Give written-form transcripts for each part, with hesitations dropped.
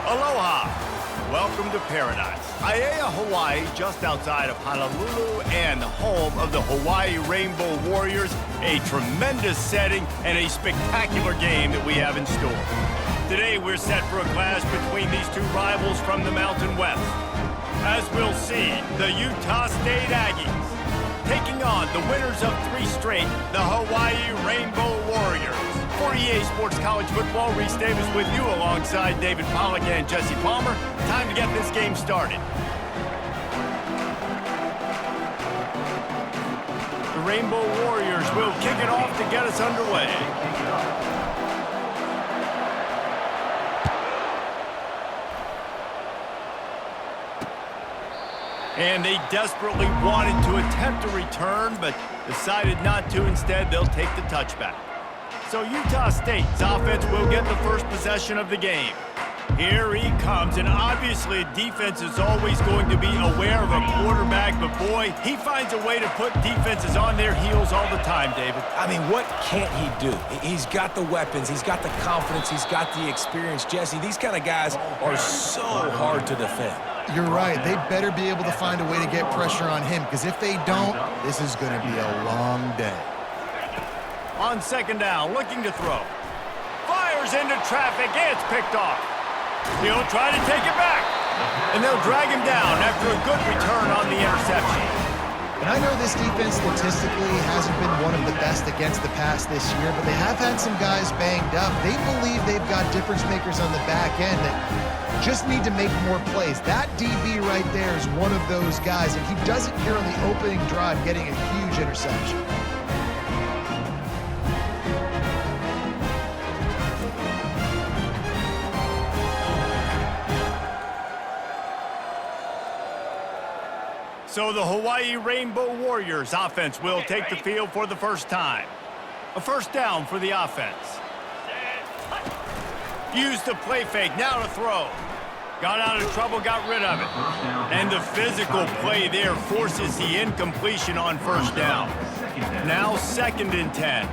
Aloha! Welcome to paradise. Aiea, Hawaii, just outside of Honolulu and the home of the Hawaii Rainbow Warriors. A tremendous setting and a spectacular game that we have in store. Today we're set for a clash between these two rivals from the Mountain West. As we'll see, the Utah State Aggies taking on the winners of 3 straight, the Hawaii Rainbow Warriors. For EA Sports College Football, Reese Davis with you alongside David Pollack and Jesse Palmer. Time to get this game started. The Rainbow Warriors will kick it off to get us underway. And they desperately wanted to attempt a return, but decided not to. Instead, they'll take the touchback. So Utah State's offense will get the first possession of the game. Here he comes, and obviously defense is always going to be aware of a quarterback, but boy, he finds a way to put defenses on their heels all the time, David. I mean, what can't he do? He's got the weapons, he's got the confidence, he's got the experience. Jesse, these kind of guys are so hard to defend. You're right. They better be able to find a way to get pressure on him, because if they don't, this is going to be a long day. On second down, looking to throw. Fires into traffic, and it's picked off. He'll try to take it back, and they'll drag him down after a good return on the interception. And I know this defense statistically hasn't been one of the best against the pass this year, but they have had some guys banged up. They believe they've got difference makers on the back end that just need to make more plays. That DB right there is one of those guys, and he does it here on the opening drive, getting a huge interception. So the Hawaii Rainbow Warriors offense will take the field for the first time. A first down for the offense. Used the play fake, now to throw. Got out of trouble, got rid of it. And the physical play there forces the incompletion on first down. Now 2nd and 10.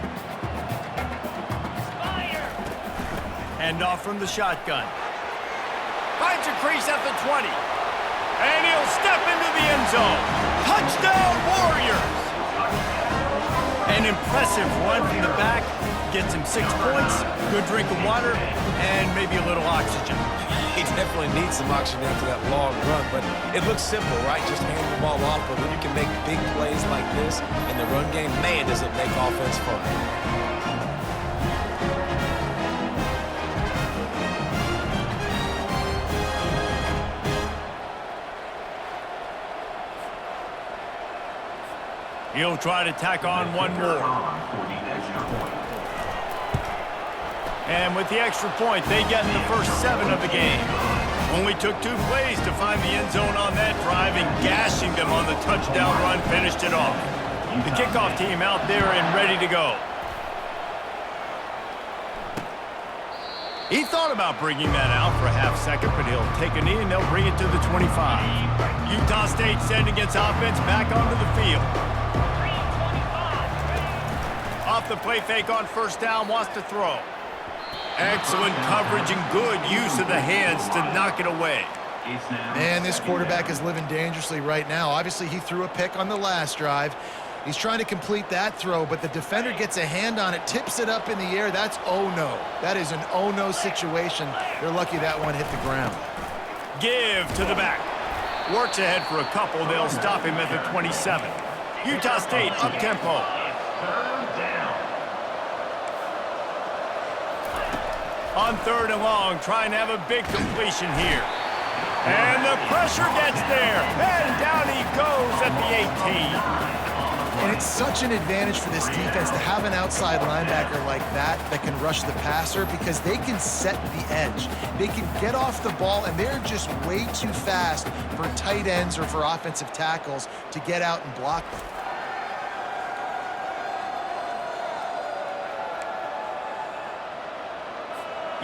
Hand off from the shotgun. Finds a crease at the 20. And he'll step into the end zone. Touchdown, Warriors! An impressive run from the back. Gets him 6 points, good drink of water, and maybe a little oxygen. He definitely needs some oxygen after that long run, but it looks simple, right? Just hand the ball off, but when you can make big plays like this in the run game, man, does it make offense fun. He'll try to tack on one more. And with the extra point, they get in the first 7 of the game. Only took 2 plays to find the end zone on that drive, and gashing them on the touchdown run finished it off. The kickoff team out there and ready to go. He thought about bringing that out for a half second, but he'll take a knee and they'll bring it to the 25. Utah State sending its offense back onto the field. Off the play fake on first down, wants to throw. Excellent coverage and good use of the hands to knock it away. Man, this quarterback is living dangerously right now. Obviously, he threw a pick on the last drive. He's trying to complete that throw, but the defender gets a hand on it, tips it up in the air. That's oh-no. That is an oh-no situation. They're lucky that one hit the ground. Give to the back. Works ahead for a couple. They'll stop him at the 27. Utah State up-tempo. On 3rd and long, trying to have a big completion here. And the pressure gets there. And down he goes at the 18. And it's such an advantage for this defense to have an outside linebacker like that can rush the passer, because they can set the edge. They can get off the ball, and they're just way too fast for tight ends or for offensive tackles to get out and block them.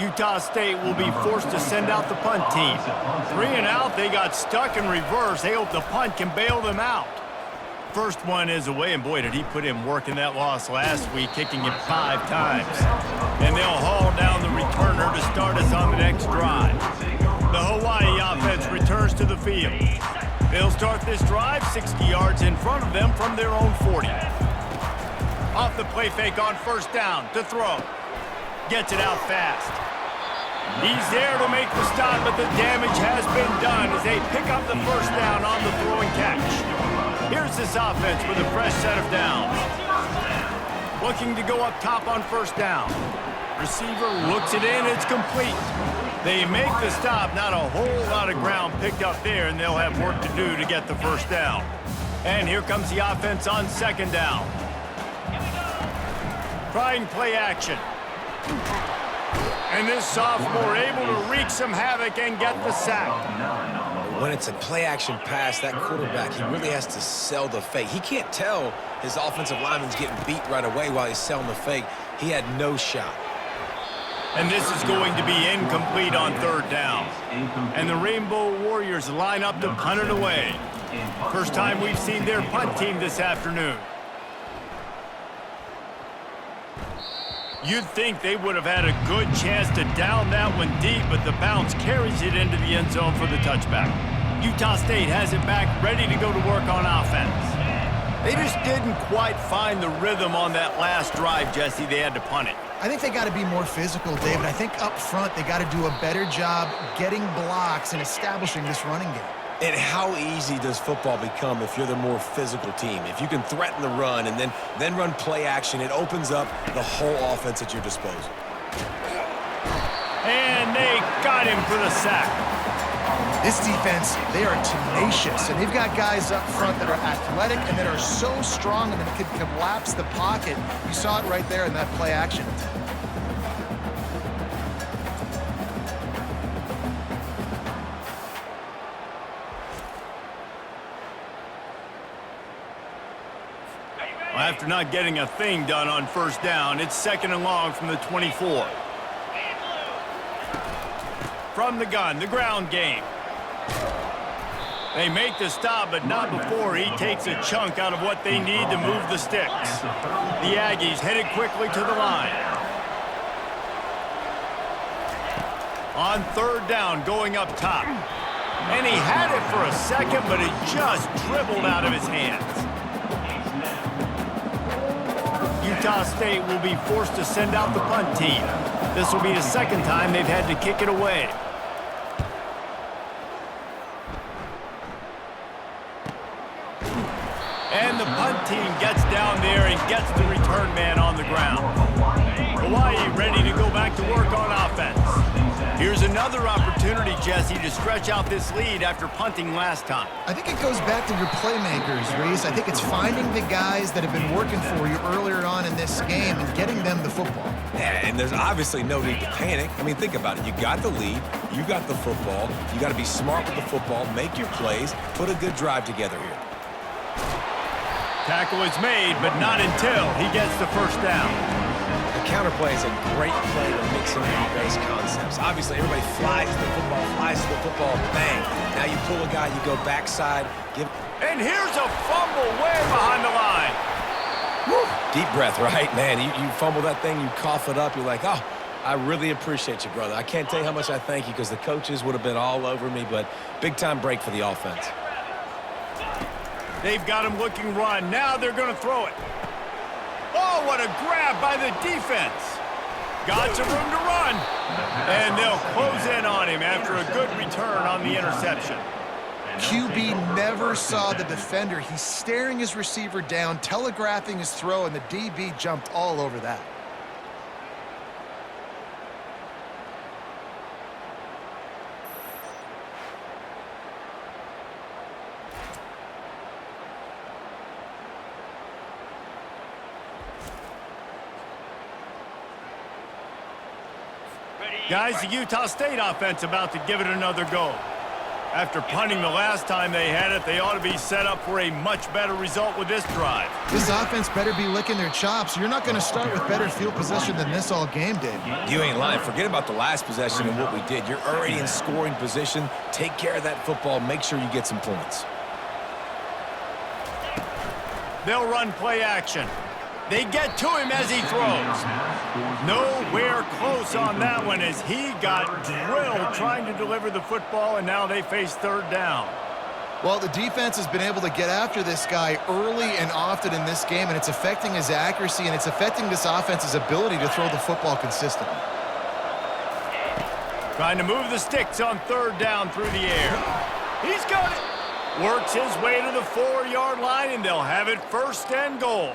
Utah State will be forced to send out the punt team. 3 and out, they got stuck in reverse. They hope the punt can bail them out. First one is away, and boy, did he put in work in that loss last week, kicking it 5 times. And they'll haul down the returner to start us on the next drive. to the field. They'll start this drive 60 yards in front of them from their own 40. Off the play fake on first down to throw. Gets it out fast. He's there to make the stop, but the damage has been done as they pick up the first down on the throw and catch. Here's this offense with a fresh set of downs. Looking to go up top on first down. Receiver looks it in, it's complete. They make the stop, not a whole lot of ground picked up there, and they'll have work to do to get the first down. And here comes the offense on second down. Trying play action. And this sophomore able to wreak some havoc and get the sack. When it's a play-action pass, that quarterback, he really has to sell the fake. He can't tell his offensive lineman's getting beat right away while he's selling the fake. He had no shot. And this is going to be incomplete on third down. And the Rainbow Warriors line up to punt it away. First time we've seen their punt team this afternoon. You'd think they would have had a good chance to down that one deep, but the bounce carries it into the end zone for the touchback. Utah State has it back, ready to go to work on offense. They just didn't quite find the rhythm on that last drive, Jesse. They had to punt it. I think they got to be more physical, David. I think up front they got to do a better job getting blocks and establishing this running game. And how easy does football become if you're the more physical team? If you can threaten the run and then run play action, it opens up the whole offense at your disposal. And they got him for the sack. This defense, they are tenacious, and they've got guys up front that are athletic and that are so strong and that can collapse the pocket. You saw it right there in that play action. After not getting a thing done on first down, it's second and long from the 24. From the gun, the ground game. They make the stop, but not before he takes a chunk out of what they need to move the sticks. The Aggies headed quickly to the line. On third down, going up top. And he had it for a second, but it just dribbled out of his hands. Utah State will be forced to send out the punt team. This will be the second time they've had to kick it away. And the punt team gets down there and gets the return man on the ground. Hawaii ready to go back to work on offense. Here's another opportunity, Jesse, to stretch out this lead after punting last time. I think it goes back to your playmakers, Reese. I think it's finding the guys that have been working for you earlier on in this game and getting them the football. Yeah, and there's obviously no need to panic. I mean, think about it. You got the lead. You got the football. You got to be smart with the football, make your plays, put a good drive together here. Tackle is made, but not until he gets the first down. The counterplay is a great play to mix in new base concepts. Obviously, everybody flies to the football, bang. Now you pull a guy, you go backside. And here's a fumble way behind the line. Woo. Deep breath, right? Man, you fumble that thing, you cough it up, you're like, oh, I really appreciate you, brother. I can't tell you how much I thank you because the coaches would have been all over me, but big-time break for the offense. They've got him looking run. Now they're going to throw it. Oh, what a grab by the defense. Got some room to run. And they'll close in on him after a good return on the interception. QB never saw the defender. He's staring his receiver down, telegraphing his throw, and the DB jumped all over that. Guys, the Utah State offense about to give it another go. After punting the last time they had it, they ought to be set up for a much better result with this drive. This offense better be licking their chops. You're not going to start with better field possession than this all game did. You ain't lying. Forget about the last possession and what we did. You're already in scoring position. Take care of that football. Make sure you get some points. They'll run play action. They get to him as he throws. Nowhere close on that one as he got drilled trying to deliver the football, and now they face third down. Well, the defense has been able to get after this guy early and often in this game, and it's affecting his accuracy, and it's affecting this offense's ability to throw the football consistently. Trying to move the sticks on third down through the air. He's got it. Works his way to the 4-yard line, and they'll have it first and goal.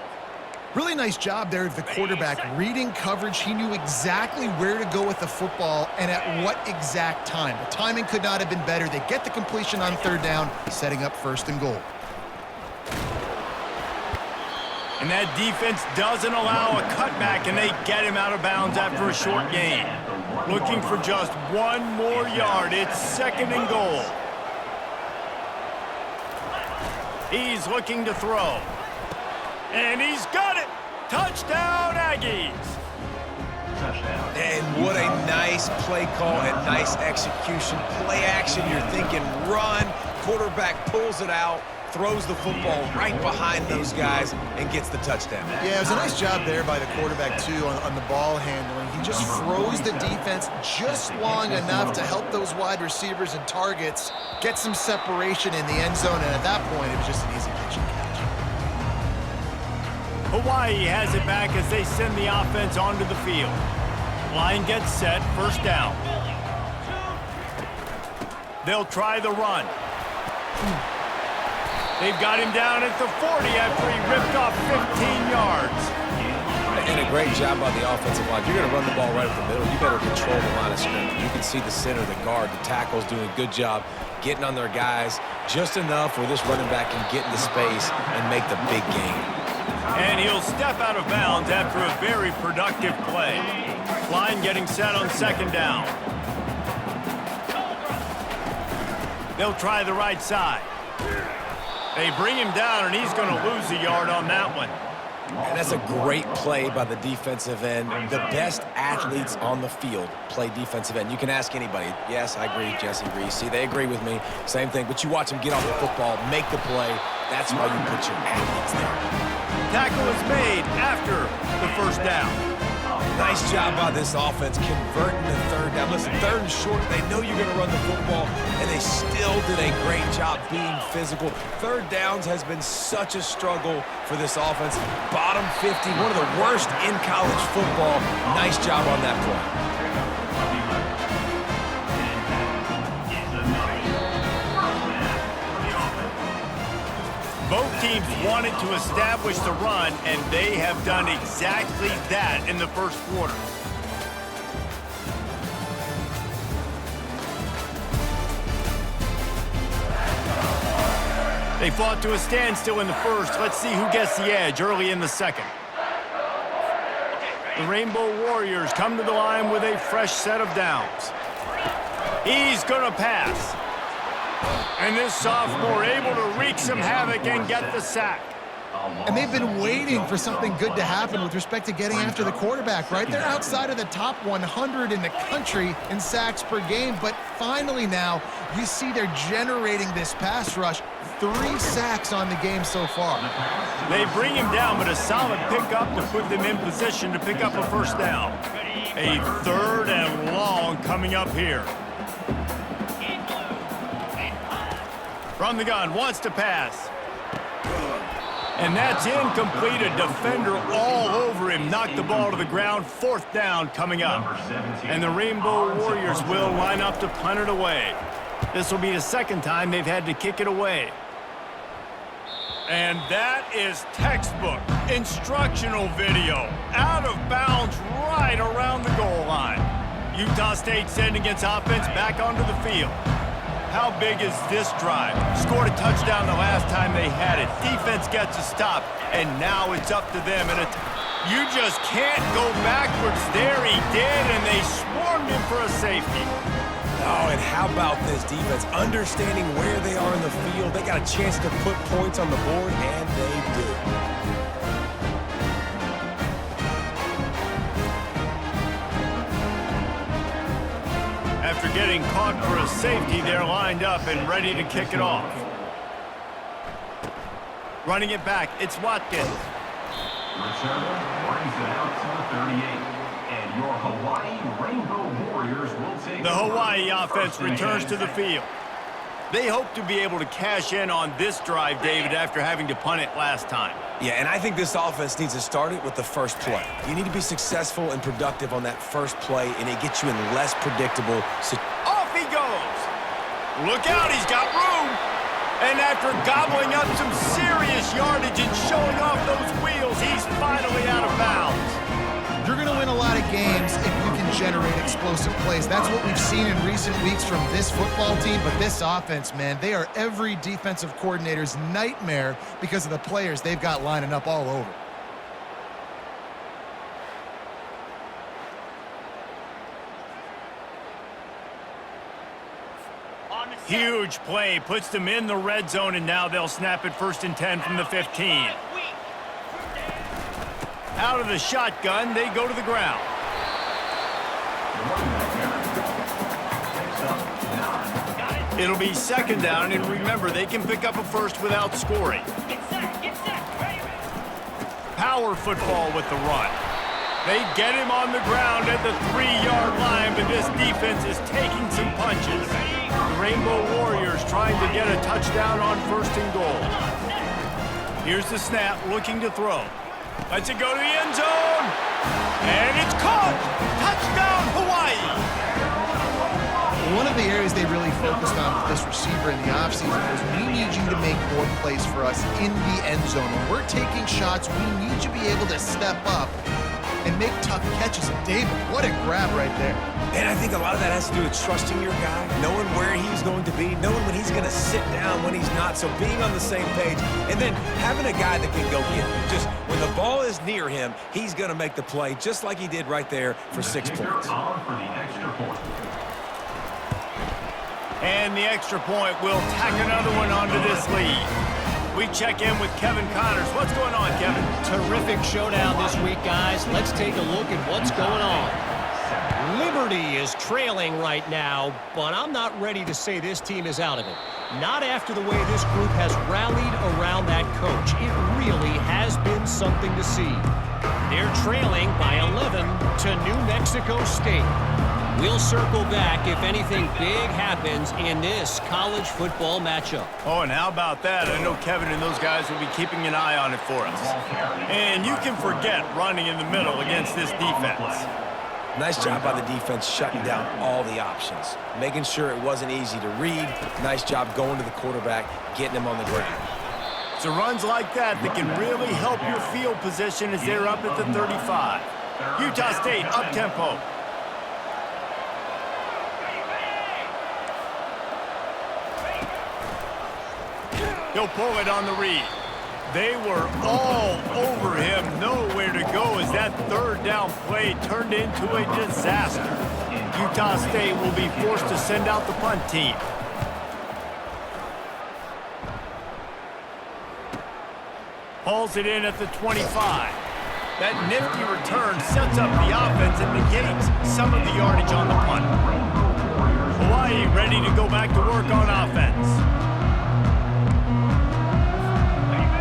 Really nice job there of the quarterback reading coverage. He knew exactly where to go with the football and at what exact time. The timing could not have been better. They get the completion on third down, setting up first and goal. And that defense doesn't allow a cutback, and they get him out of bounds after a short gain. Looking for just one more yard. It's second and goal. He's looking to throw. And he's got it! Touchdown, Aggies! And what a nice play call and nice execution. Play action, you're thinking run. Quarterback pulls it out, throws the football right behind those guys, and gets the touchdown. Yeah, it was a nice job there by the quarterback, too, on the ball handling. He just froze the defense just long enough to help those wide receivers and targets get some separation in the end zone, and at that point, it was just an easy catch and catch. Hawaii has it back as they send the offense onto the field. Line gets set, first down. They'll try the run. They've got him down at the 40 after he ripped off 15 yards. And a great job by the offensive line. You're going to run the ball right up the middle. You better control the line of scrimmage. You can see the center, the guard, the tackles doing a good job getting on their guys just enough where this running back can get into space and make the big game. And he'll step out of bounds after a very productive play. Line getting set on second down. They'll try the right side. They bring him down, and he's going to lose a yard on that one. And that's a great play by the defensive end. The best athletes on the field play defensive end. You can ask anybody. Yes, I agree. Jesse agrees. See, they agree with me. Same thing. But you watch them get off the football, make the play. That's why you put your athletes there. Tackle is made after the first down. Nice job by this offense converting the third down. Listen, third and short, they know you're going to run the football, and they still did a great job being physical. Third downs has been such a struggle for this offense. Bottom 50, one of the worst in college football. Nice job on that play. Both teams wanted to establish the run, and they have done exactly that in the first quarter. They fought to a standstill in the first. Let's see who gets the edge early in the second. The Rainbow Warriors come to the line with a fresh set of downs. He's going to pass. And this sophomore able to wreak some havoc and get the sack. And they've been waiting for something good to happen with respect to getting after the quarterback, right? They're outside of the top 100 in the country in sacks per game, but finally now you see they're generating this pass rush. 3 sacks on the game so far. They bring him down, but a solid pickup to put them in position to pick up a first down. A third and long coming up here. From the gun, wants to pass. And that's incomplete. A defender all over him. Knocked the ball to the ground. Fourth down coming up. And the Rainbow Warriors will line up to punt it away. This will be the second time they've had to kick it away. And that is textbook instructional video. Out of bounds right around the goal line. Utah State sending its offense back onto the field. How big is this drive? Scored a touchdown the last time they had it. Defense gets a stop, and now it's up to them. And you just can't go backwards there. He did, and they swarmed him for a safety. Oh, and how about this defense? Understanding where they are in the field. They got a chance to put points on the board, and they do. After getting caught for a safety, they're lined up and ready to kick it off. Running it back, it's Watkins. Returner brings it out to the 38. And your Hawaii Rainbow Warriors will take... The Hawaii offense returns to the field. They hope to be able to cash in on this drive, David, after having to punt it last time. Yeah, and I think this offense needs to start it with the first play. You need to be successful and productive on that first play, and it gets you in less predictable situations. Off he goes. Look out, he's got room. And after gobbling up some serious yardage and showing off those wheels, he's finally out of bounds. You're going to win a lot of games if you can generate explosive plays. That's what we've seen in recent weeks from this football team. But this offense, man, they are every defensive coordinator's nightmare because of the players they've got lining up all over. Huge play, puts them in the red zone, and now they'll snap it 1st and 10 from the 15. Out of the shotgun, they go to the ground. It'll be 2nd down, and remember, they can pick up a first without scoring. Power football with the run. They get him on the ground at the 3-yard line, but this defense is taking some punches. The Rainbow Warriors trying to get a touchdown on 1st and goal. Here's the snap, looking to throw. Lets it go to the end zone. And it's caught. Touchdown, Hawaii. One of the areas they really focused on with this receiver in the offseason was we need you to make more plays for us in the end zone. When we're taking shots, we need you to be able to step up and make tough catches. And David, what a grab right there. And I think a lot of that has to do with trusting your guy, knowing where he's going to be, knowing when he's going to sit down, when he's not, so being on the same page, and then having a guy that can go get it. Just when the ball is near him, he's going to make the play, just like he did right there for 6 points. And the extra point will tack another one onto this lead. We check in with Kevin Connors. What's going on, Kevin? Terrific showdown this week, guys. Let's take a look at what's going on. Liberty is trailing right now, but I'm not ready to say this team is out of it. Not after the way this group has rallied around that coach. It really has been something to see. They're trailing by 11 to New Mexico State. We'll circle back if anything big happens in this college football matchup. Oh, and how about that? I know Kevin and those guys will be keeping an eye on it for us. And you can forget running in the middle against this defense. Nice job by the defense shutting down all the options, making sure it wasn't easy to read. Nice job going to the quarterback, getting him on the ground. So runs like that can really help your field position as they're up at the 35. Utah State up-tempo. He'll pull it on the read. They were all over him, nowhere to go as that 3rd down play turned into a disaster. Utah State will be forced to send out the punt team. Hauls it in at the 25. That nifty return sets up the offense and negates some of the yardage on the punt. Hawaii ready to go back to work on offense.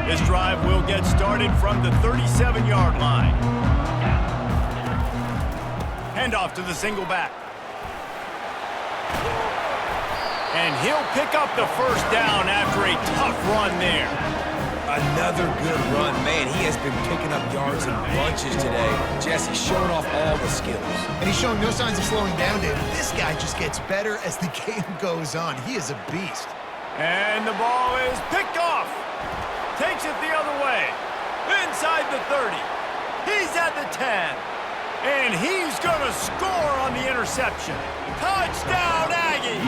This drive will get started from the 37-yard line. Handoff to the single back. And he'll pick up the 1st down after a tough run there. Another good run. Man, he has been picking up yards in bunches today. Jesse showing off all the skills. And he's showing no signs of slowing down, David. This guy just gets better as the game goes on. He is a beast. And the ball is picked off. Takes it the other way. Inside the 30. He's at the 10. And he's going to score on the interception. Touchdown, Aggie!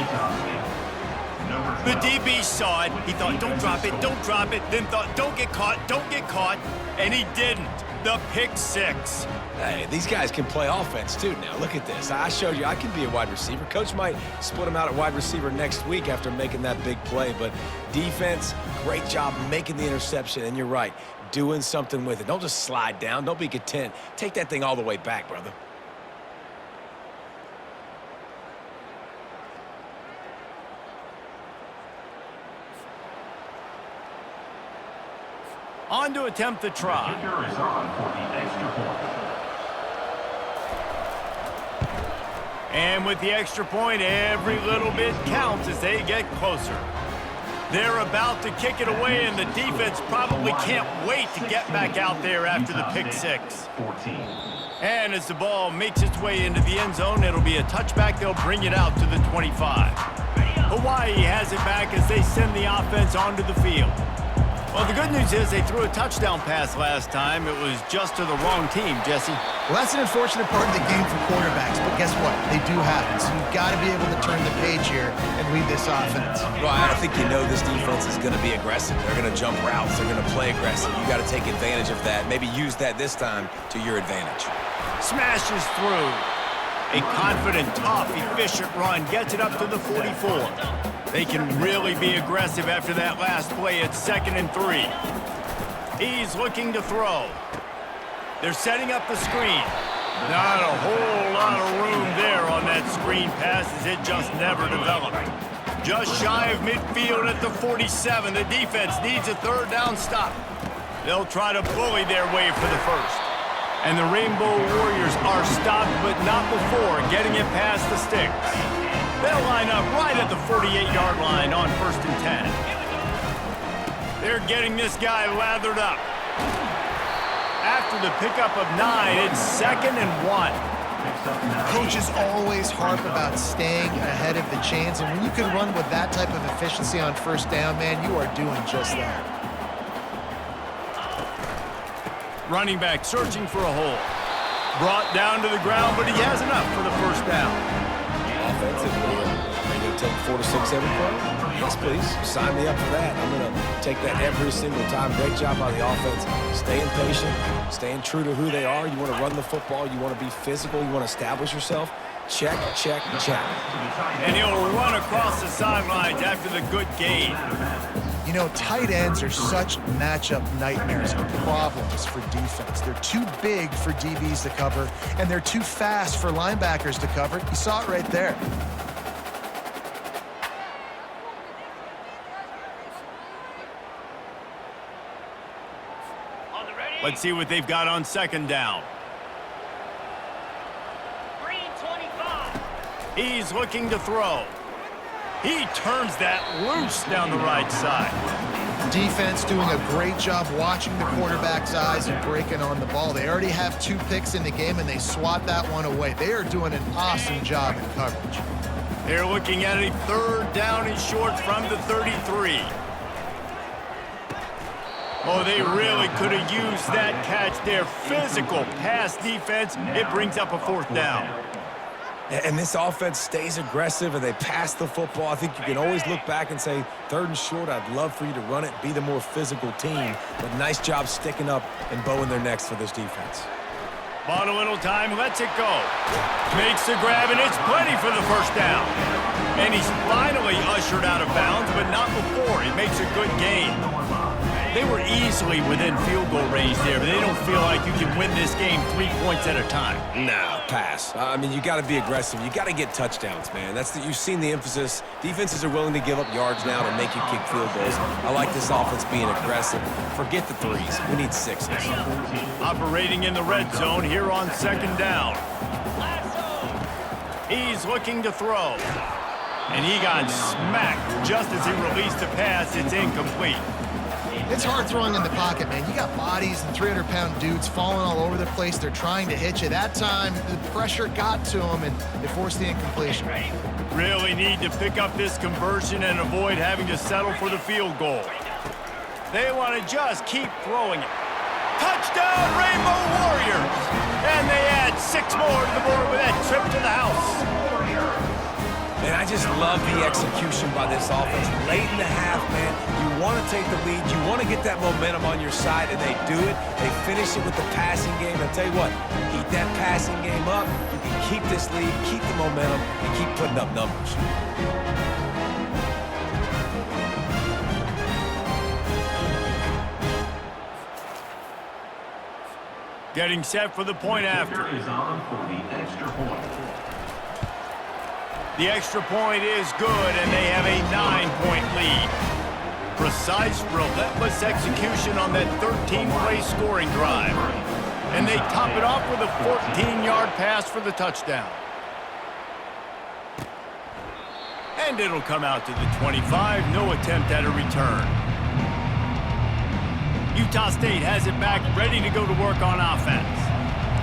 The DB saw it. He thought, don't drop it, don't drop it. Then thought, don't get caught, don't get caught. And he didn't. The pick 6. Hey, these guys can play offense, too. Now, look at this. I showed you I can be a wide receiver. Coach might split him out at wide receiver next week after making that big play. But defense, great job making the interception. And you're right, doing something with it. Don't just slide down. Don't be content. Take that thing all the way back, brother. On to attempt the try. Kicker is on for the extra point. And with the extra point, every little bit counts as they get closer. They're about to kick it away, and the defense probably can't wait to get back out there after the pick six. 14. And as the ball makes its way into the end zone, it'll be a touchback. They'll bring it out to the 25. Hawaii has it back as they send the offense onto the field. Well, the good news is they threw a touchdown pass last time. It was just to the wrong team, Jesse. Well, that's an unfortunate part of the game for quarterbacks, but guess what? They do happen, so you've got to be able to turn the page here and lead this offense. Well, I think you know this defense is going to be aggressive. They're going to jump routes. They're going to play aggressive. You got to take advantage of that. Maybe use that this time to your advantage. Smashes through. A confident, tough, efficient run gets it up to the 44. They can really be aggressive after that last play. It's 2nd and 3. He's looking to throw. They're setting up the screen. Not a whole lot of room there on that screen pass as it just never developed. Just shy of midfield at the 47. The defense needs a 3rd down stop. They'll try to bully their way for the first. And the Rainbow Warriors are stopped, but not before getting it past the sticks. They'll line up right at the 48-yard line on 1st and 10. They're getting this guy lathered up. After the pickup of 9, it's 2nd and 1. Coaches always harp about staying ahead of the chains, and when you can run with that type of efficiency on 1st down, man, you are doing just that. Running back searching for a hole. Brought down to the ground, but he has enough for the 1st down. Offensively, are you going to take 4 to 6 every play? Yes, please. Sign me up for that. I'm going to take that every single time. Great job by the offense. Staying patient, staying true to who they are. You want to run the football. You want to be physical. You want to establish yourself. Check, check, check. And he'll run across the sidelines after the good gain. You know, tight ends are such matchup nightmares and problems for defense. They're too big for DBs to cover, and they're too fast for linebackers to cover. You saw it right there. Let's see what they've got on 2nd down. Green 25. He's looking to throw. He turns that loose down the right side. Defense doing a great job watching the quarterback's eyes and breaking on the ball. They already have 2 picks in the game, and they swat that one away. They are doing an awesome job in coverage. They're looking at a 3rd down and short from the 33. Oh, they really could have used that catch. Their physical pass defense, it brings up a 4th down. And this offense stays aggressive, and they pass the football. I think you can always look back and say, 3rd and short, I'd love for you to run it, be the more physical team. But nice job sticking up and bowing their necks for this defense. Bought a little time, lets it go. Makes the grab, and it's plenty for the 1st down. And he's finally ushered out of bounds, but not before. He makes a good gain. They were easily within field goal range there, but they don't feel like you can win this game 3 points at a time. No, pass. I mean, you got to be aggressive. You got to get touchdowns, man. You've seen the emphasis. Defenses are willing to give up yards now to make you kick field goals. I like this offense being aggressive. Forget the 3s. We need 6s. Operating in the red zone here on 2nd down. He's looking to throw. And he got smacked just as he released the pass. It's incomplete. It's hard throwing in the pocket, man. You got bodies and 300-pound dudes falling all over the place. They're trying to hit you. That time, the pressure got to them, and they forced the incompletion. Really need to pick up this conversion and avoid having to settle for the field goal. They want to just keep throwing it. Touchdown, Rainbow Warriors! And they add 6 more to the board with that trip to the house. Man, I just love the execution by this offense. Late in the half, man, you want to take the lead. You want to get that momentum on your side, and they do it. They finish it with the passing game. I'll tell you what, keep that passing game up. You can keep this lead, keep the momentum, and keep putting up numbers. Getting set for the point after. Is on for the extra point. The extra point is good, and they have a 9-point lead. Precise, relentless execution on that 13-play scoring drive. And they top it off with a 14-yard pass for the touchdown. And it'll come out to the 25. No attempt at a return. Utah State has it back, ready to go to work on offense.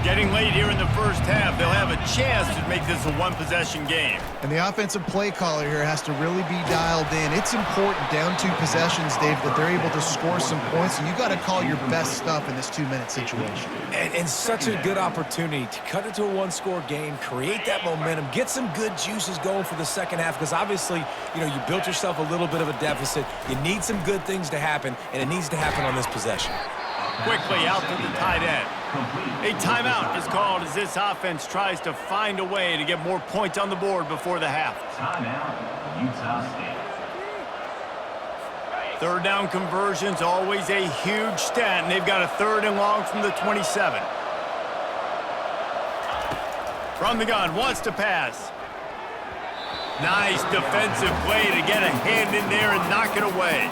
Getting late here in the first half, they'll have a chance to make this a one-possession game. And the offensive play caller here has to really be dialed in. It's important down 2 possessions, Dave, that they're able to score some points, and you got to call your best stuff in this 2-minute situation. And such a good opportunity to cut it to a one-score game, create that momentum, get some good juices going for the second half, because obviously, you built yourself a little bit of a deficit. You need some good things to happen, and it needs to happen on this possession. Quickly out to the tight end. A timeout is called as this offense tries to find a way to get more points on the board before the half. Timeout, Utah State. Third down conversions, always a huge stat, and they've got a 3rd and long from the 27. From the gun, wants to pass. Nice defensive play to get a hand in there and knock it away.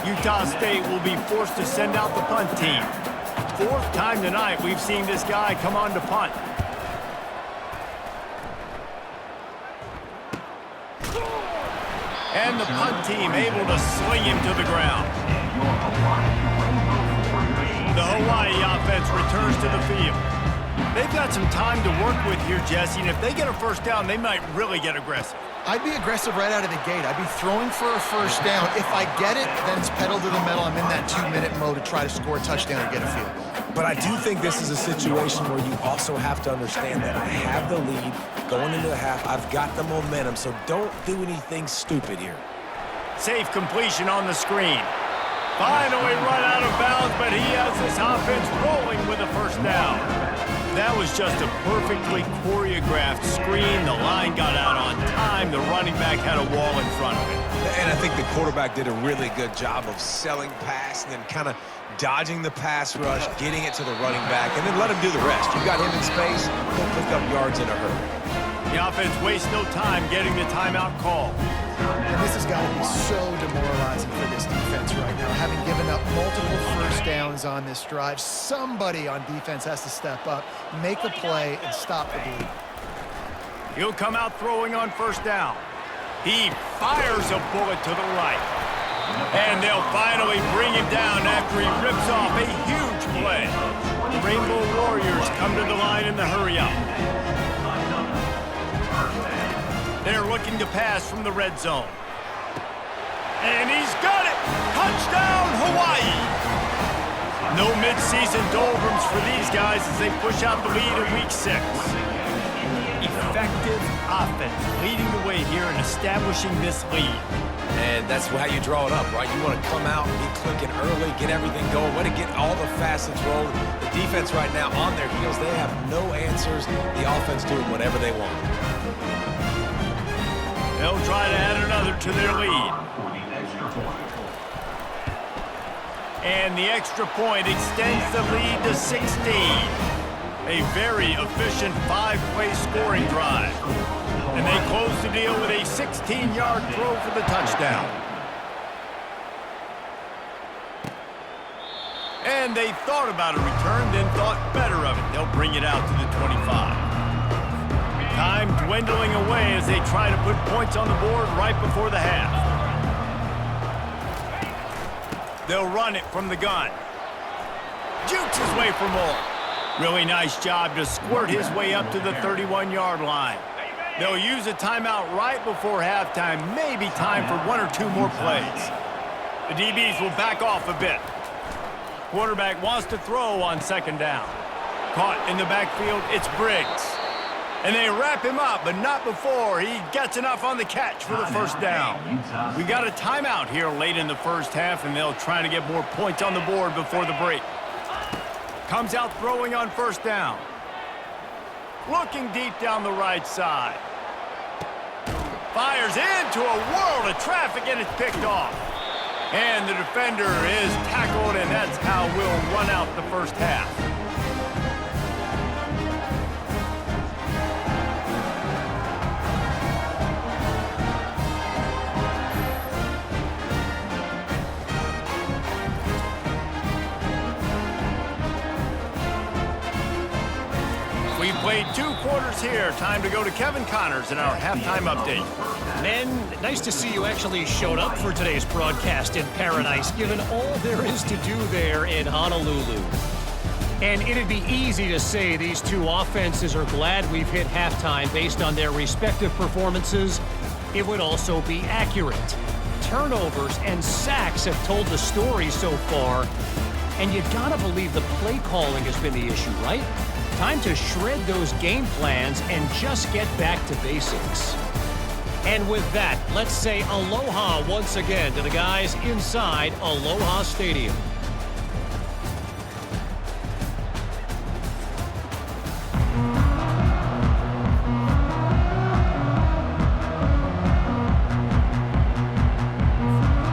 Utah State will be forced to send out the punt team. 4th time tonight we've seen this guy come on to punt. And the punt team able to sling him to the ground. The Hawaii offense returns to the field. They've got some time to work with here, Jesse, and if they get a first down, they might really get aggressive. I'd be aggressive right out of the gate. I'd be throwing for a first down. If I get it, then it's pedal to the metal. I'm in that 2-minute mode to try to score a touchdown or get a field goal. But I do think this is a situation where you also have to understand that I have the lead going into the half. I've got the momentum, so don't do anything stupid here. Safe completion on the screen. Finally run out of bounds, but he has this offense rolling with a first down. That was just a perfectly choreographed screen. The line got out on time. The running back had a wall in front of it. And I think the quarterback did a really good job of selling pass and then kind of dodging the pass rush, getting it to the running back, and then let him do the rest. You got him in space, he'll pick up yards in a hurry. The offense wastes no time getting the timeout call. And this has got to be so demoralizing for this defense right now. Having given up multiple first downs on this drive, somebody on defense has to step up, make a play, and stop the bleed. He'll come out throwing on first down. He fires a bullet to the right. And they'll finally bring him down after he rips off a huge play. The Rainbow Warriors come to the line in the hurry-up. They're looking to pass from the red zone. And he's got it! Touchdown, Hawaii! No midseason doldrums for these guys as they push out the lead in Week 6. Effective offense leading the way here and establishing this lead. And that's how you draw it up, right? You want to come out, get clicking early, get everything going, want to get all the facets rolling. The defense right now on their heels, they have no answers. The offense doing whatever they want. They'll try to add another to their lead. And the extra point extends the lead to 16. A very efficient 5-play scoring drive. And they close the deal with a 16-yard throw for the touchdown. And they thought about a return, then thought better of it. They'll bring it out to the 25. Time dwindling away as they try to put points on the board right before the half. They'll run it from the gun. Jukes his way for more. Really nice job to squirt his way up to the 31-yard line. They'll use a timeout right before halftime. Maybe time for 1 or 2 more plays. The DBs will back off a bit. Quarterback wants to throw on second down. Caught in the backfield, it's Briggs. And they wrap him up, but not before he gets enough on the catch for the first down. We got a timeout here late in the first half, and they'll try to get more points on the board before the break. Comes out throwing on first down. Looking deep down the right side. Fires into a world of traffic, and it's picked off. And the defender is tackled, and that's how we'll run out the first half. 2 quarters here. Time to go to Kevin Connors in our halftime update. Men, nice to see you actually showed up for today's broadcast in paradise, given all there is to do there in Honolulu. And it'd be easy to say these two offenses are glad we've hit halftime based on their respective performances. It would also be accurate. Turnovers and sacks have told the story so far. And you gotta believe the play calling has been the issue, right? Time to shred those game plans and just get back to basics. And with that, let's say aloha once again to the guys inside Aloha Stadium.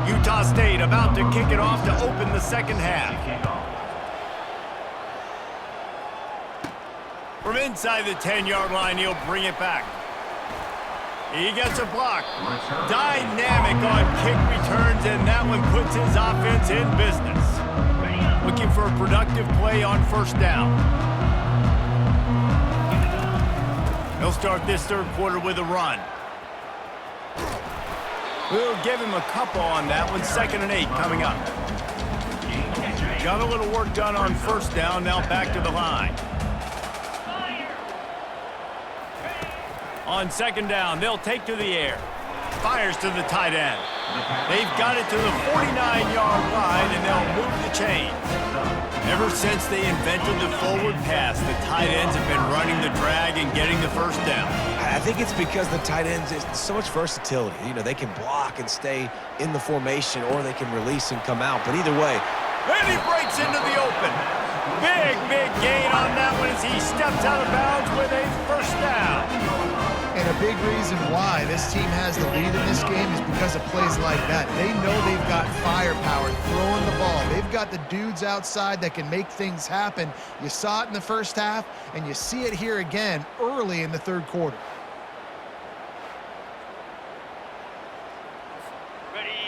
Utah State about to kick it off to open the second half. From inside the 10-yard line, he'll bring it back. He gets a block. Dynamic on kick returns, and that one puts his offense in business. Looking for a productive play on first down. He'll start this third quarter with a run. We'll give him a couple on that one. 2nd and 8 coming up. Got a little work done on first down. Now back to the line. On 2nd down, they'll take to the air. Fires to the tight end. They've got it to the 49-yard line, and they'll move the chain. Ever since they invented the forward pass, the tight ends have been running the drag and getting the first down. I think it's because the tight ends is so much versatility. You know, they can block and stay in the formation, or they can release and come out. But either way. And he breaks into the open. Big gain on that one as he steps out of bounds with a first down. And a big reason why this team has the lead in this game is because of plays like that. They know they've got firepower throwing the ball. They've got the dudes outside that can make things happen. You saw it in the first half, and you see it here again early in the third quarter.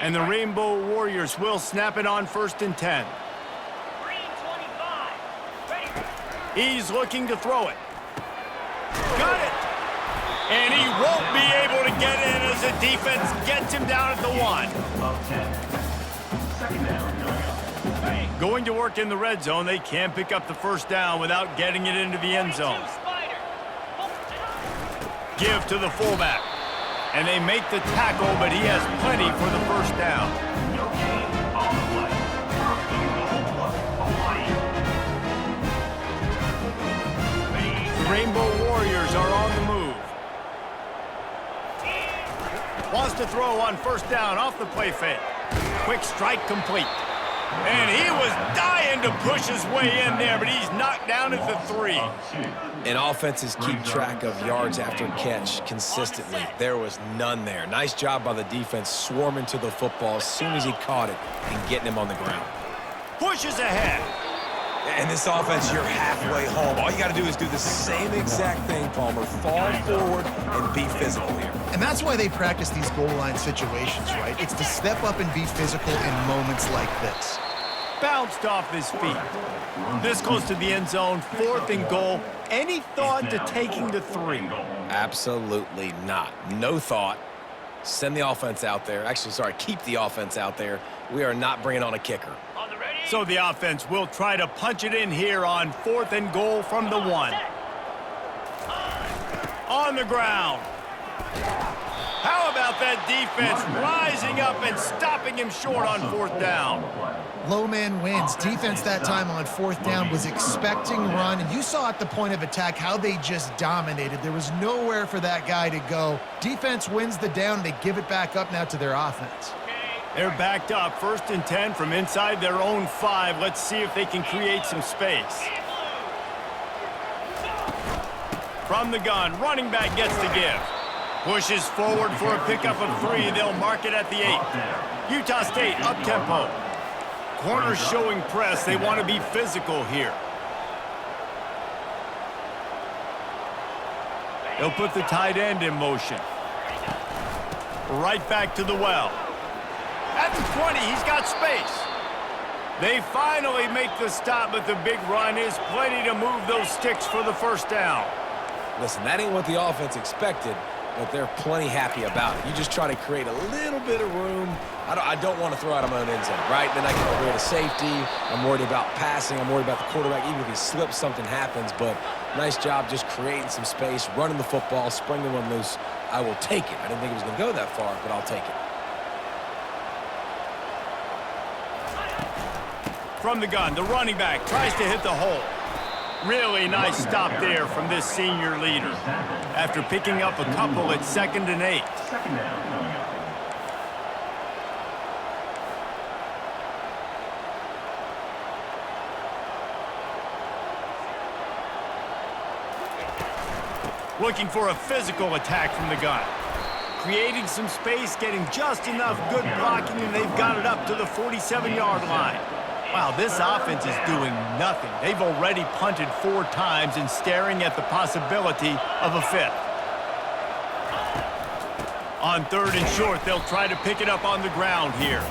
And the Rainbow Warriors will snap it on 1st and 10. He's looking to throw it. Got it. And he won't be able to get in as the defense gets him down at the 1. Going to work in the red zone. They can't pick up the first down without getting it into the end zone. Give to the fullback. And they make the tackle, but he has plenty for the first down. The Rainbow Warriors are on the move. Wants to throw on first down off the play fake. Quick strike complete. And he was dying to push his way in there, but he's knocked down at the 3. And offenses keep track of yards after catch consistently. There was none there. Nice job by the defense swarming to the football as soon as he caught it and getting him on the ground. Pushes ahead. And this offense, you're halfway home. All you got to do is do the same exact thing, Palmer. Fall forward and be physical here. And that's why they practice these goal line situations, right? It's to step up and be physical in moments like this. Bounced off his feet. This close to the end zone, 4th and goal. Any thought to taking the 3? Absolutely not. No thought. Send the offense out there. Actually, sorry, keep the offense out there. We are not bringing on a kicker. So the offense will try to punch it in here on 4th and goal from the 1. On the ground. How about that defense rising up and stopping him short on 4th down? Low man wins. Defense that time on 4th down was expecting run, and you saw at the point of attack how they just dominated. There was nowhere for that guy to go. Defense wins the down. They give it back up now to their offense. They're backed up, 1st and 10 from inside their own 5. Let's see if they can create some space. From the gun, running back gets the give. Pushes forward for a pickup of 3. They'll mark it at the 8. Utah State up-tempo. Corners showing press. They want to be physical here. They'll put the tight end in motion. Right back to the well. At the 20, he's got space. They finally make the stop, but the big run is plenty to move those sticks for the first down. Listen, that ain't what the offense expected, but they're plenty happy about it. You just try to create a little bit of room. I don't want to throw out of my own end zone, right? Then I can create a safety. I'm worried about passing. I'm worried about the quarterback. Even if he slips, something happens. But nice job just creating some space, running the football, springing one loose. I will take it. I didn't think it was going to go that far, but I'll take it. From the gun, the running back tries to hit the hole. Really nice stop there from this senior leader. After picking up a couple at 2nd and 8. Second down coming up. Looking for a physical attack from the gun. Creating some space, getting just enough good blocking, and they've got it up to the 47-yard line. Wow, this offense is doing nothing. They've already punted 4 times and staring at the possibility of a 5th. On 3rd and short, they'll try to pick it up on the ground here.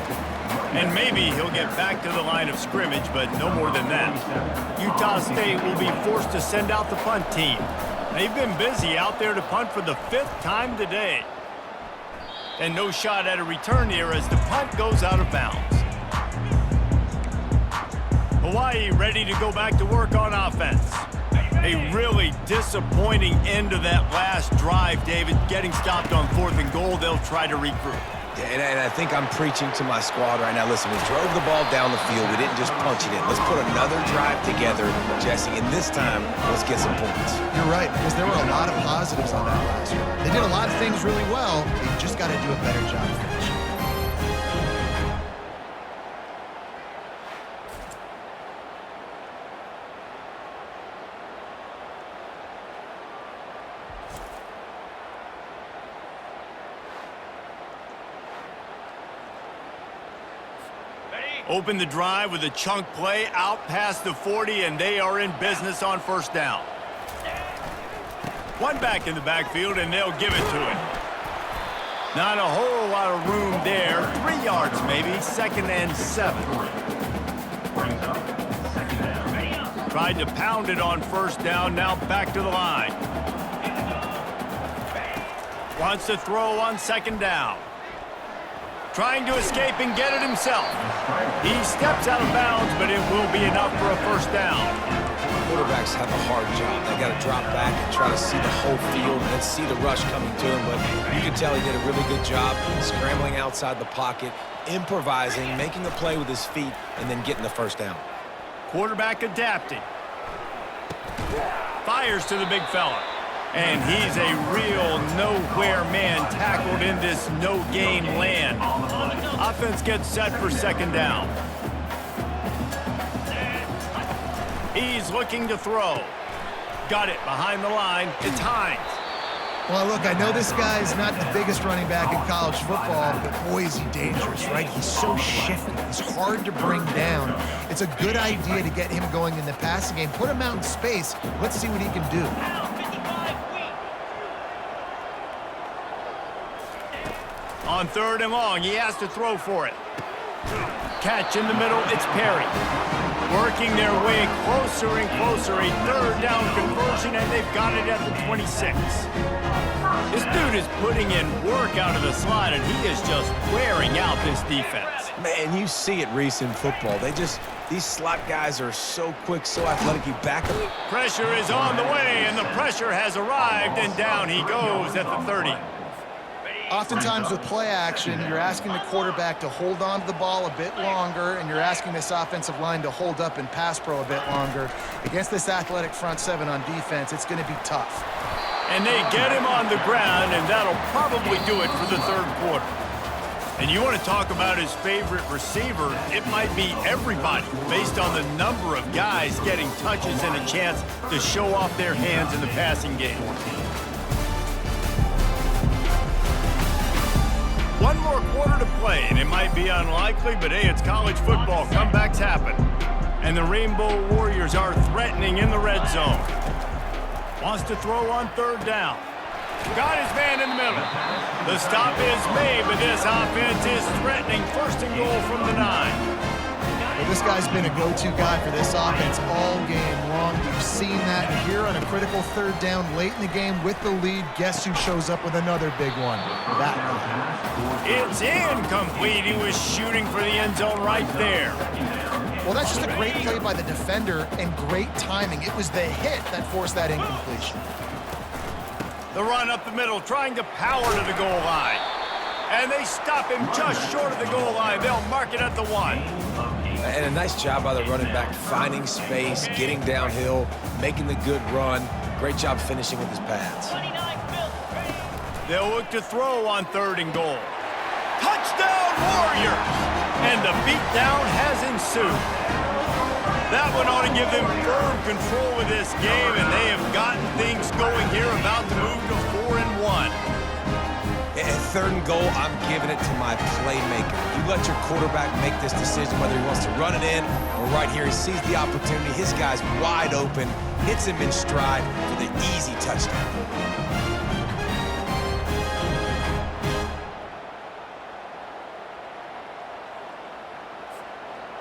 And maybe he'll get back to the line of scrimmage, but no more than that. Utah State will be forced to send out the punt team. They've been busy out there to punt for the 5th time today. And no shot at a return here as the punt goes out of bounds. Hawaii ready to go back to work on offense. A really disappointing end to that last drive, David. Getting stopped on 4th and goal, they'll try to regroup. And I think I'm preaching to my squad right now. Listen, we drove the ball down the field. We didn't just punch it in. Let's put another drive together, Jesse, and this time, let's get some points. You're right, because there were a lot of positives on that last one. They did a lot of things really well. They just got to do a better job finishing. Open the drive with a chunk play out past the 40, and they are in business on 1st down. One back in the backfield, and they'll give it to him. Not a whole lot of room there. 3 yards maybe, 2nd and 7. Brings up second down. Tried to pound it on 1st down, now back to the line. Wants to throw on 2nd down. Trying to escape and get it himself. He steps out of bounds, but it will be enough for a 1st down. Quarterbacks have a hard job. They got to drop back and try to see the whole field and see the rush coming to him. But you can tell he did a really good job scrambling outside the pocket, improvising, making a play with his feet, and then getting the 1st down. Quarterback adapting. Fires to the big fella. And he's a real nowhere man tackled in this no-gain land. Offense gets set for 2nd down. He's looking to throw. Got it behind the line. It's Hines. Well, look, I know this guy's not the biggest running back in college football, but boy, is he dangerous, right? He's so shifty. He's hard to bring down. It's a good idea to get him going in the passing game. Put him out in space. Let's see what he can do. On 3rd and long, he has to throw for it. Catch in the middle, it's Perry. Working their way closer and closer, a 3rd down conversion, and they've got it at the 26. This dude is putting in work out of the slot, and he is just wearing out this defense. Man, you see it, Reese, in football. These slot guys are so quick, so athletic. You back them. Pressure is on the way, and the pressure has arrived, and down he goes at the 30. Oftentimes with play action, you're asking the quarterback to hold on to the ball a bit longer, and you're asking this offensive line to hold up and pass pro a bit longer. Against this athletic front 7 on defense, it's going to be tough. And they get him on the ground, and that'll probably do it for the 3rd quarter. And you want to talk about his favorite receiver, it might be everybody based on the number of guys getting touches and a chance to show off their hands in the passing game. One more quarter to play, and it might be unlikely, but hey, it's college football. Comebacks happen. And the Rainbow Warriors are threatening in the red zone. Wants to throw on 3rd down. Got his man in the middle. The stop is made, but this offense is threatening 1st and goal from the 9. The This guy's been a go-to guy for this offense all game long. We've seen that here on a critical third down late in the game with the lead. Guess who shows up with another big one? That guy. It's incomplete. He was shooting for the end zone right there. Well, that's just a great play by the defender and great timing. It was the hit that forced that incompletion. The run up the middle, trying to power to the goal line. And they stop him just short of the goal line. They'll mark it at the 1. And a nice job by the running back, finding space, getting downhill, making the good run. Great job finishing with his pads. They'll look to throw on 3rd and goal. Touchdown, Warriors! And the beatdown has ensued. That one ought to give them firm control of this game, and they have gotten things going here, about to move to 4-1. At 3rd and goal, I'm giving it to my playmaker. You let your quarterback make this decision whether he wants to run it in or right here. He sees the opportunity. His guy's wide open, hits him in stride for the easy touchdown.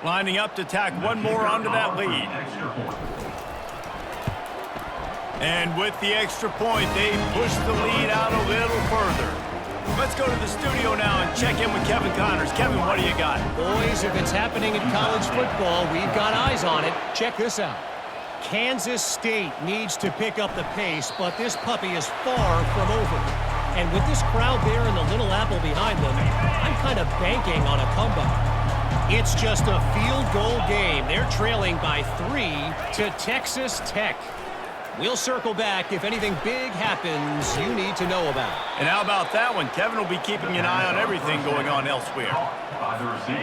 Lining up to tack one more onto that lead. And with the extra point, they push the lead out a little further. Let's go to the studio now and check in with Kevin Connors. Kevin, what do you got? Boys, if it's happening in college football, we've got eyes on it. Check this out. Kansas State needs to pick up the pace, but this puppy is far from over. And with this crowd there and the Little Apple behind them, I'm kind of banking on a comeback. It's just a field goal game. They're trailing by 3 to Texas Tech. We'll circle back if anything big happens you need to know about. And how about that one? Kevin will be keeping an eye on everything going on elsewhere.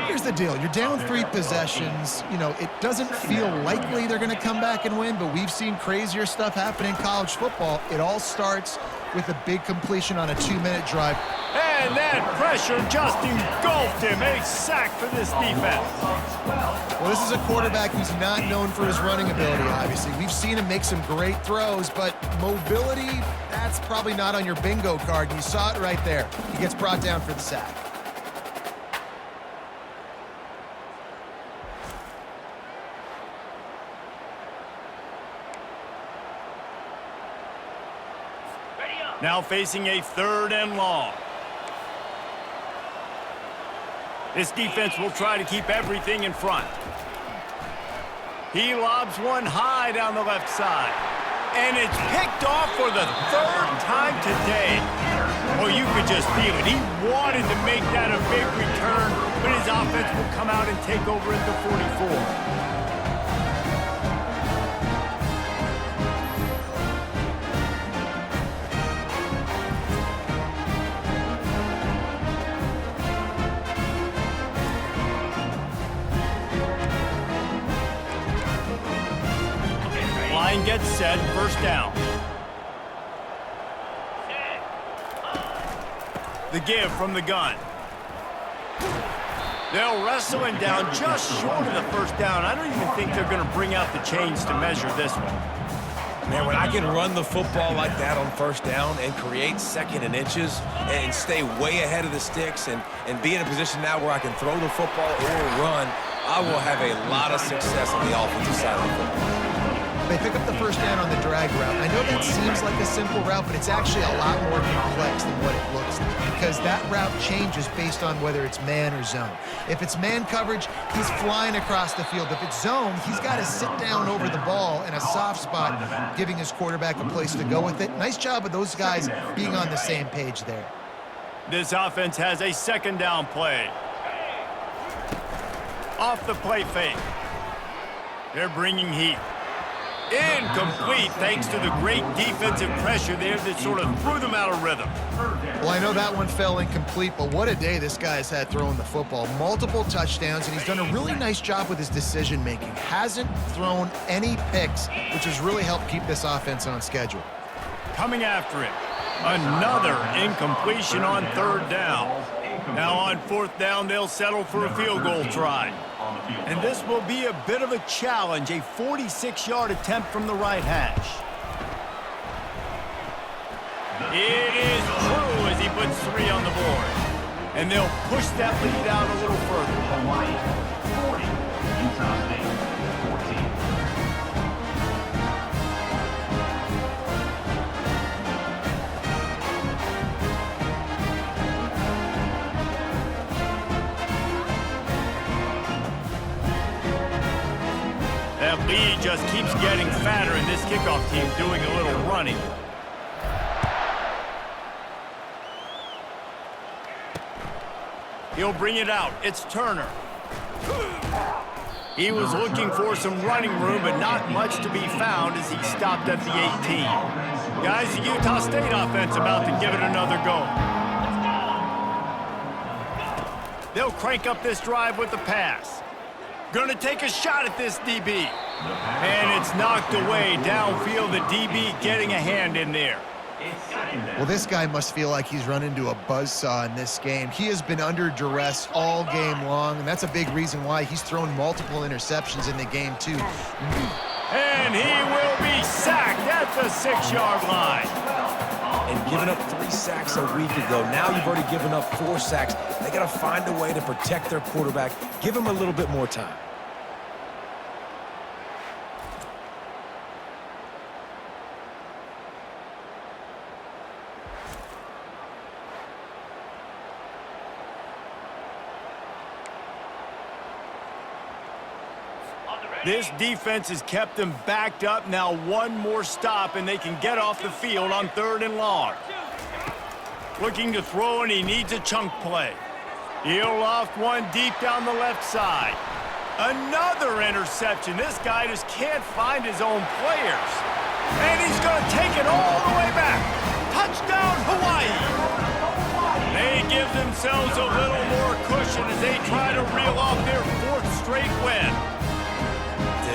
Here's the deal. You're down 3 possessions. You know, it doesn't feel likely they're going to come back and win, but we've seen crazier stuff happen in college football. It all starts with a big completion on a 2-minute drive. And that pressure just engulfed him. A sack for this defense. Well, this is a quarterback who's not known for his running ability, obviously. We've seen him make some great throws, but mobility, that's probably not on your bingo card. You saw it right there. He gets brought down for the sack. Now facing a 3rd and long. This defense will try to keep everything in front. He lobs one high down the left side. And it's picked off for the 3rd time today. Oh, you could just feel it. He wanted to make that a big return, but his offense will come out and take over at the 44. Line gets set, 1st down. The give from the gun. They'll wrestle him down just short of the 1st down. I don't even think they're going to bring out the chains to measure this one. Man, when I can run the football like that on 1st down and create 2nd and inches and stay way ahead of the sticks and be in a position now where I can throw the football or run, I will have a lot of success on the offensive side of the football. They pick up the 1st down on the drag route. I know that seems like a simple route, but it's actually a lot more complex than what it looks like because that route changes based on whether it's man or zone. If it's man coverage, he's flying across the field. If it's zone, he's got to sit down over the ball in a soft spot, giving his quarterback a place to go with it. Nice job of those guys being on the same page there. This offense has a 2nd down play. Off the play fake. They're bringing heat. Incomplete thanks to the great defensive pressure there that sort of threw them out of rhythm. Well, I know that one fell incomplete, but what a day this guy has had throwing the football. Multiple touchdowns, and he's done a really nice job with his decision-making. Hasn't thrown any picks, which has really helped keep this offense on schedule. Coming after it. Another incompletion on 3rd down. Now on 4th down, they'll settle for a field goal try. And this will be a bit of a challenge, a 46-yard attempt from the right hash. It is true as he puts 3 on the board. And they'll push that lead out a little further. Utah State 14. That lead just keeps getting fatter, and this kickoff team doing a little running. He'll bring it out. It's Turner. He was looking for some running room, but not much to be found as he stopped at the 18. Guys, the Utah State offense about to give it another go. They'll crank up this drive with the pass. Gonna take a shot at this DB. And it's knocked away downfield. The DB getting a hand in there. Well, this guy must feel like he's run into a buzzsaw in this game. He has been under duress all game long, and that's a big reason why he's thrown multiple interceptions in the game, too. And he will be sacked at the 6-yard line. And giving up 3 sacks a week ago. Now you've already given up 4 sacks. They got to find a way to protect their quarterback. Give him a little bit more time. This defense has kept them backed up. Now one more stop, and they can get off the field on 3rd and long. Looking to throw, and he needs a chunk play. He'll loft one deep down the left side. Another interception. This guy just can't find his own players. And he's going to take it all the way back. Touchdown, Hawaii. They give themselves a little more cushion as they try to reel off their 4th straight win.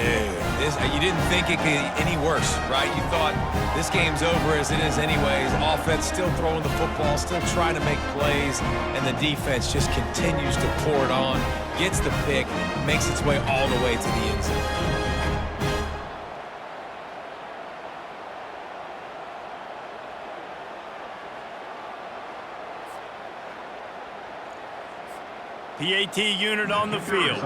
Dude, you didn't think it could get any worse, right? You thought this game's over as it is anyways. Offense still throwing the football, still trying to make plays, and the defense just continues to pour it on, gets the pick, makes its way all the way to the end zone. PAT unit on the field.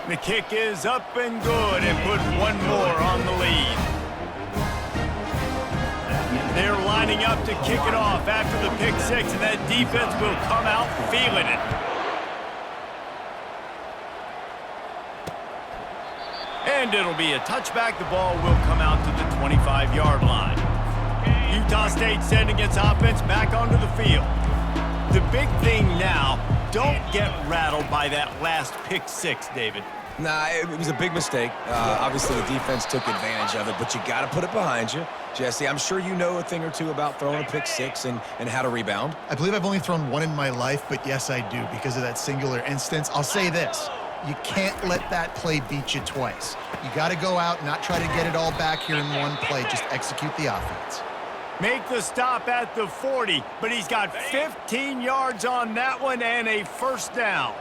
The kick is up and good, and put one more on the lead. They're lining up to kick it off after the pick 6, and that defense will come out feeling it. And it'll be a touchback. The ball will come out to the 25-yard line. Utah State sending its offense back onto the field. The big thing now, don't get rattled by that last pick 6, David. Nah, it was a big mistake. Obviously, the defense took advantage of it, but you got to put it behind you. Jesse, I'm sure you know a thing or two about throwing a pick 6 and how to rebound. I believe I've only thrown one in my life, but yes, I do because of that singular instance. I'll say this. You can't let that play beat you twice. You got to go out, not try to get it all back here in one play. Just execute the offense. Make the stop at the 40, but he's got 15 yards on that one and a 1st down.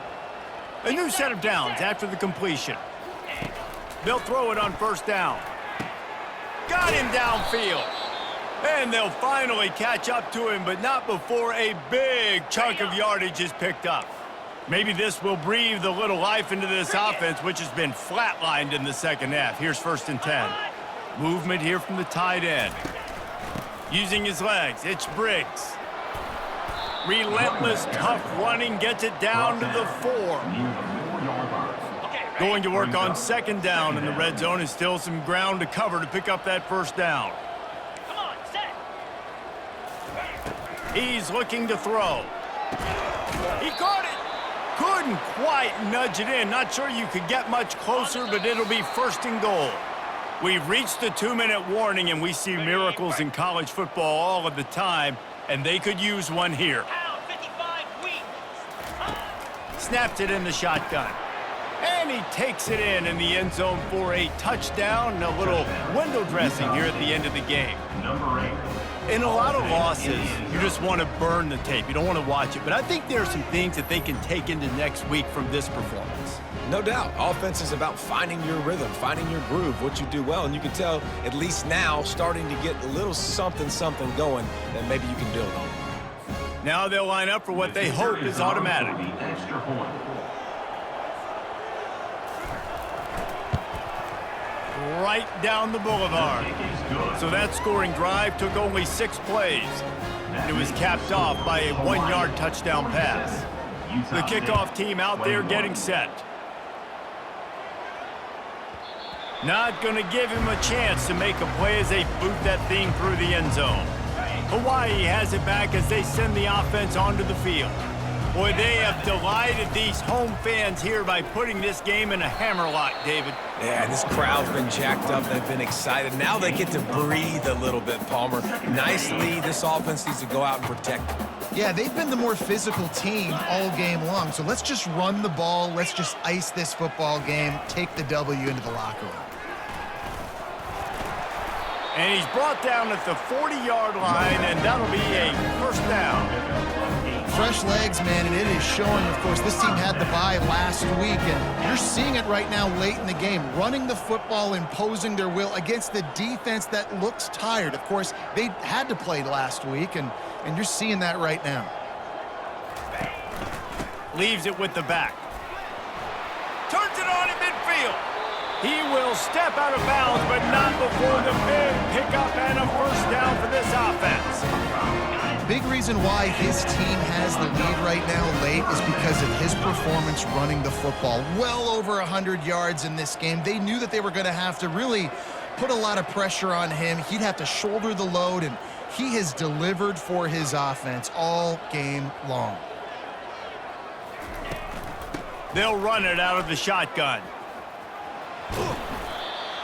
A new set of downs after the completion. They'll throw it on 1st down. Got him downfield. And they'll finally catch up to him, but not before a big chunk of yardage is picked up. Maybe this will breathe a little life into this offense, which has been flatlined in the 2nd half. Here's 1st and 10. Movement here from the tight end. Using his legs, it's Briggs. Relentless, tough running, gets it down to the 4. Going to work on 2nd down in the red zone, and still some ground to cover to pick up that 1st down. He's looking to throw. He caught it. Couldn't quite nudge it in. Not sure you could get much closer, but it'll be 1st and goal. We've reached the 2-minute warning, and we see miracles in college football all of the time, and they could use one here. Snaps it in the shotgun. And he takes it in the end zone for a touchdown and a little window dressing here at the end of the game. Number 8. In a lot of losses, you just want to burn the tape. You don't want to watch it. But I think there are some things that they can take into next week from this performance. No doubt. Offense is about finding your rhythm, finding your groove, what you do well. And you can tell, at least now, starting to get a little something going that maybe you can build on. Now they'll line up for what they hope is automatic. The extra point. Right down the boulevard. So that scoring drive took only 6 plays. It was capped off by a 1-yard touchdown pass. The kickoff team out there getting set. Not going to give him a chance to make a play as they boot that thing through the end zone. Hawaii has it back as they send the offense onto the field. Boy, they have delighted these home fans here by putting this game in a hammerlock, David. Yeah, this crowd's been jacked up. They've been excited. Now they get to breathe a little bit, Palmer. Nice lead. This offense needs to go out and protect it. Yeah, they've been the more physical team all game long. So let's just run the ball. Let's just ice this football game, take the W into the locker room. And he's brought down at the 40-yard line, and that'll be a first down. Fresh legs, man, and it is showing. Of course, this team had the bye last week, and you're seeing it right now late in the game. Running the football, imposing their will against the defense that looks tired. Of course, they had to play last week, and you're seeing that right now. Leaves it with the back. Turns it on in midfield. He will step out of bounds, but not before the big pickup and a first down for this offense. Big reason why his team has the lead right now late is because of his performance running the football. Well over 100 yards in this game. They knew that they were going to have to really put a lot of pressure on him. He'd have to shoulder the load, and he has delivered for his offense all game long. They'll run it out of the shotgun.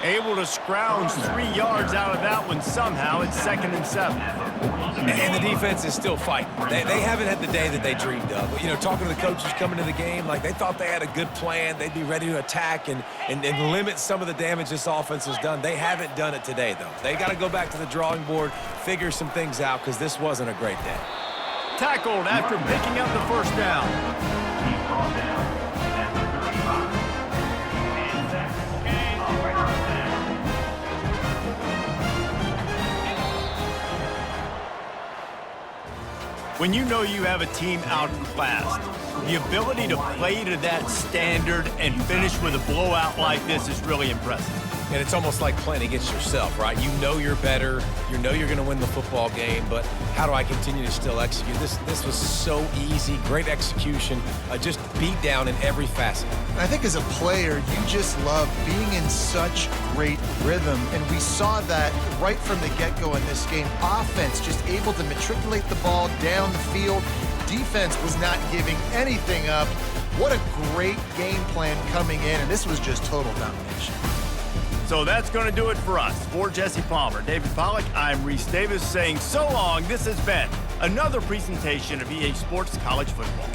Able to scrounge 3 yards out of that one somehow. It's 2nd and 7. And the defense is still fighting. They haven't had the day that they dreamed of. You know, talking to the coaches coming to the game, like they thought they had a good plan. They'd be ready to attack and limit some of the damage this offense has done. They haven't done it today, though. They got to go back to the drawing board, figure some things out, because this wasn't a great day. Tackled after picking up the first down. He's brought down at the 35. And that's a first down. When you know you have a team outclassed, the ability to play to that standard and finish with a blowout like this is really impressive. And it's almost like playing against yourself, right? You know you're better. You know you're going to win the football game, but how do I continue to still execute? This was so easy, great execution, just beat down in every facet. And I think as a player, you just love being in such great rhythm, and we saw that right from the get-go in this game. Offense just able to matriculate the ball down the field. Defense was not giving anything up. What a great game plan coming in, and this was just total domination. So that's going to do it for us. For Jesse Palmer, David Pollack, I'm Reese Davis saying so long. This has been another presentation of EA Sports College Football.